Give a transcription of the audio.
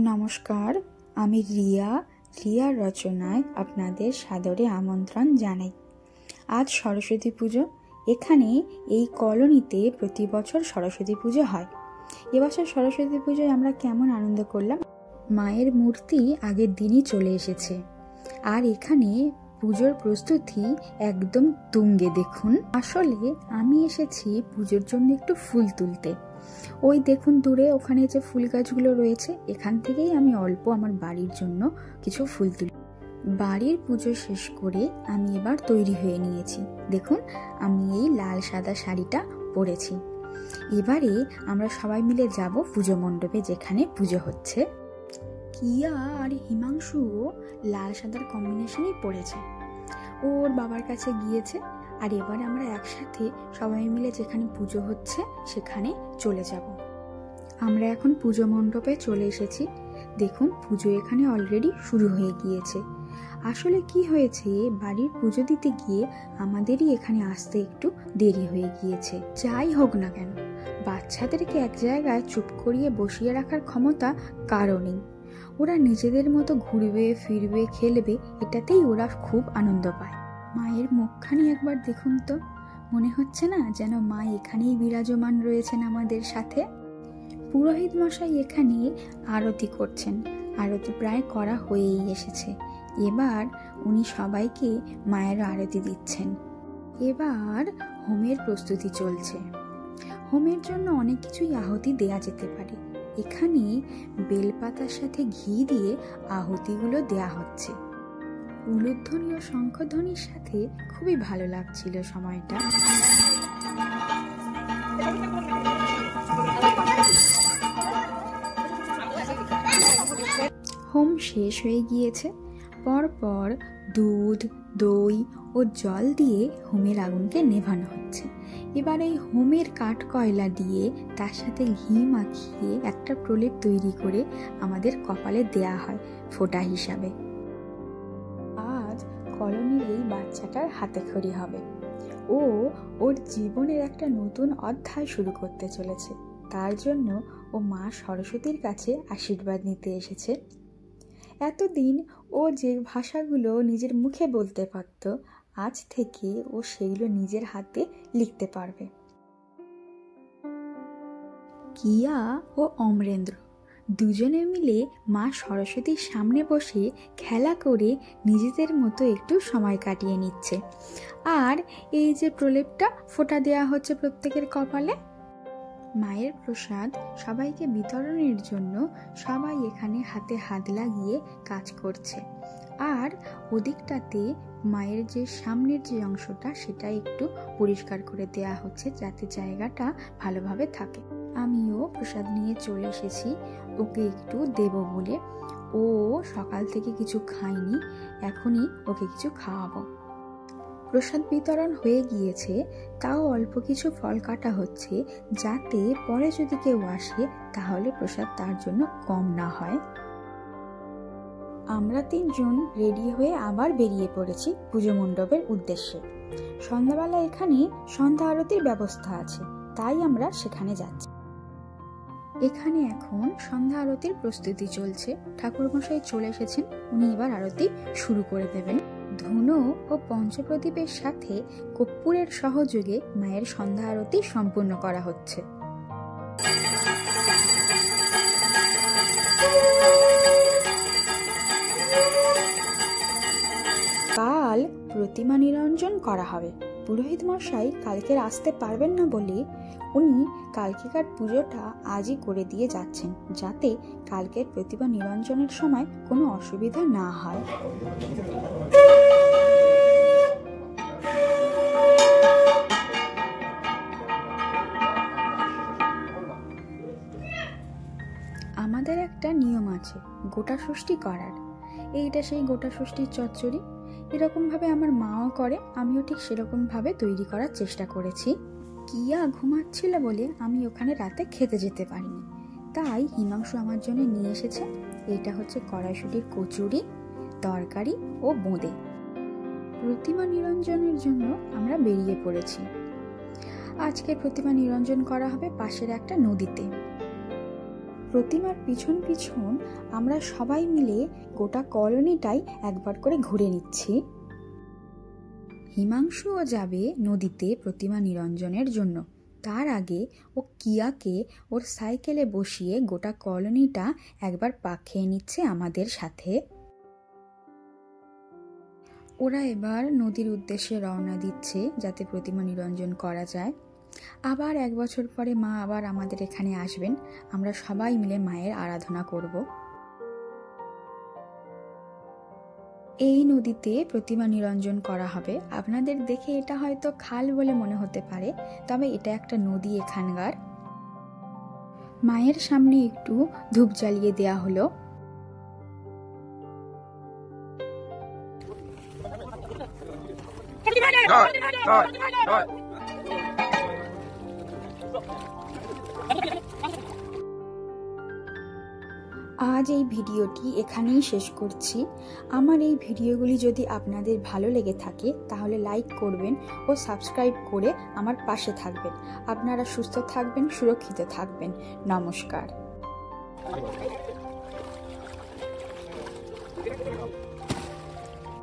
নমস্কার, আমি রিয়ার রচনায় আপনাদের সাদরে আমন্ত্রণ জানাই। আজ সরস্বতী পুজো। এখানে এই কলোনিতে প্রতি বছর সরস্বতী পুজো হয়। এবছর সরস্বতী পুজোয় আমরা কেমন আনন্দ করলাম। মায়ের মূর্তি আগের দিনই চলে এসেছে, আর এখানে পুজোর প্রস্তুতি একদম তুঙ্গে। দেখুন, আসলে আমি এসেছি পুজোর জন্য একটু ফুল তুলতে। ওই দেখুন দূরে ওখানে যে ফুল গাছগুলো রয়েছে, এখান থেকেই আমি অল্প আমার বাড়ির জন্য কিছু ফুল তুলি। বাড়ির পুজো শেষ করে আমি এবার তৈরি হয়ে নিয়েছি। দেখুন, আমি এই লাল সাদা শাড়িটা পরেছি। এবারে আমরা সবাই মিলে যাব পুজো মণ্ডপে, যেখানে পুজো হচ্ছে। কিয়া আর হিমাংশুও লাল সাদার কম্বিনেশনই পড়েছে, ওর বাবার কাছে গিয়েছে। আর এবার আমরা একসাথে সবাই মিলে যেখানে পুজো হচ্ছে সেখানে চলে যাব। আমরা এখন পুজো মণ্ডপে চলে এসেছি। দেখুন, পুজো এখানে অলরেডি শুরু হয়ে গিয়েছে। আসলে কি হয়েছে, বাড়ির পুজো দিতে গিয়ে আমাদেরই এখানে আসতে একটু দেরি হয়ে গিয়েছে। যাই হোক না কেন, বাচ্চাদেরকে এক জায়গায় চুপ করিয়ে বসিয়ে রাখার ক্ষমতা কারও নেই। ওরা নিজেদের মতো ঘুরবে ফিরবে খেলবে, এটাতেই ওরা খুব আনন্দ পায়। মায়ের মুখখানি একবার দেখুন তো, মনে হচ্ছে না যেন মা এখানেই বিরাজমান রয়েছেন আমাদের সাথে। পুরোহিত মশাই এখানে আরতি করছেন। আরতি প্রায় করা হয়েই এসেছে। এবার উনি সবাইকে মায়ের আরতি দিচ্ছেন। এবার হোমের প্রস্তুতি চলছে। হোমের জন্য অনেক কিছুই আহুতি দেয়া যেতে পারে। এখানে বেলপাতার সাথে ঘি দিয়ে আহুতিগুলো দেয়া হচ্ছে। উলুধ্বনি ও শঙ্খধ্বনির সাথে খুবই ভালো লাগছিল সময়টা। হোম শেষ হয়ে গিয়েছে। পরপর দুধ, দই ও জল দিয়ে হোমের আগুনকে নেভানো হচ্ছে। এবার এই হোমের কাঠ কয়লা দিয়ে তার সাথে ঘি মাখিয়ে একটা প্রলেপ তৈরি করে আমাদের কপালে দেয়া হয় ফোঁটা হিসাবে। আজ কলোনির এই বাচ্চাটার হাতে খড়ি হবে। ও ওর জীবনের একটা নতুন অধ্যায় শুরু করতে চলেছে। তার জন্য ও মা সরস্বতীর কাছে আশীর্বাদ নিতে এসেছে। এতদিন ও যে ভাষাগুলো নিজের মুখে বলতে পারত, আজ থেকে ও সেগুলো নিজের হাতে লিখতে পারবে। কিয়া ও অমরেন্দ্র দুজনে মিলে মা সরস্বতীর সামনে বসে খেলা করে নিজেদের মতো একটু সময় কাটিয়ে নিচ্ছে। আর এই যে প্রলেপটা ফোঁটা দেওয়া হচ্ছে প্রত্যেকের কপালে। মায়ের প্রসাদ সবাইকে বিতরণের জন্য সবাই এখানে হাতে হাত লাগিয়ে কাজ করছে। আর ওদিকটাতে মায়ের যে সামনের যে অংশটা, সেটা একটু পরিষ্কার করে দেয়া হচ্ছে যাতে জায়গাটা ভালোভাবে থাকে। আমিও প্রসাদ নিয়ে চলে এসেছি ওকে একটু দেব বলে। ও সকাল থেকে কিছু খায়নি, এখনই ওকে কিছু খাওয়াবো। প্রসাদ বিতরণ হয়ে গিয়েছে, তাও অল্প কিছু ফল কাটা হচ্ছে যাতে পরে যদি কেউ আসে তাহলে প্রসাদ তার জন্য কম না হয়। আমরা তিনজন রেডি হয়ে আবার বেরিয়ে পড়েছি পুজো মণ্ডপের উদ্দেশ্যে। সন্ধ্যাবেলা এখানে সন্ধ্যা আরতির ব্যবস্থা আছে, তাই আমরা সেখানে যাচ্ছি। এখানে এখন সন্ধ্যা আরতির প্রস্তুতি চলছে। ঠাকুরমশাই চলে এসেছেন, উনি এবার আরতি শুরু করে দেবেন। ধুনো ও পঞ্চপ্রদীপের সাথে কর্পূরের সহযোগে মায়ের সন্ধ্যা আরতি সম্পূর্ণ করা হচ্ছে। কাল প্রতিমা নিরঞ্জন করা হবে। পুরোহিত মশাই কালকে আসতে পারবেন না বলে উনি কালকেকার পুজোটা আজই করে দিয়ে যাচ্ছেন, যাতে কালকের প্রতিমা নিরঞ্জনের সময় কোনো অসুবিধা না হয়। আমাদের একটা নিয়ম আছে গোটা ষষ্ঠী করার। এইটা সেই গোটা ষষ্ঠীর চচ্চড়ি। এরকমভাবে আমার মাও করে, আমিও ঠিক সেরকমভাবে তৈরি করার চেষ্টা করেছি। কিয়া ঘুমাচ্ছিল বলে আমি ওখানে রাতে খেতে যেতে পারিনি, তাই হিমাংশু আমার জন্য নিয়ে এসেছে। এটা হচ্ছে কড়াইশুঁটির কচুরি, তরকারি ও বোঁদে। প্রতিমা নিরঞ্জনের জন্য আমরা বেরিয়ে পড়েছি। আজকে প্রতিমা নিরঞ্জন করা হবে পাশের একটা নদীতে। প্রতিমার পিছন পিছন আমরা সবাই মিলে গোটা কলোনিটাই একবার করে ঘুরে নিচ্ছি। হিমাংশুও যাবে নদীতে প্রতিমা নিরঞ্জনের জন্য। তার আগে ও কিয়াকে ওর সাইকেলে বসিয়ে গোটা কলোনিটা একবার পাক খেয়ে নিচ্ছে আমাদের সাথে। ওরা এবার নদীর উদ্দেশ্যে রওনা দিচ্ছে যাতে প্রতিমা নিরঞ্জন করা যায়। আবার 1 বছর পরে মা আবার আমাদের এখানে আসবেন, আমরা সবাই মিলে মায়ের আরাধনা করব। এই নদীতে প্রতিমা নিরঞ্জন করা হবে। আপনাদের দেখে এটা হয়তো খাল বলে মনে হতে পারে, তবে এটা একটা নদী এখানকার। মায়ের সামনে একটু ধূপ জ্বালিয়ে দেয়া হলো। আজ এই ভিডিওটি এখানেই শেষ করছি। আমার এই ভিডিওগুলি যদি আপনাদের ভালো লেগে থাকে তাহলে লাইক করবেন ও সাবস্ক্রাইব করে আমার পাশে থাকবেন। আপনারা সুস্থ থাকবেন, সুরক্ষিত থাকবেন। নমস্কার।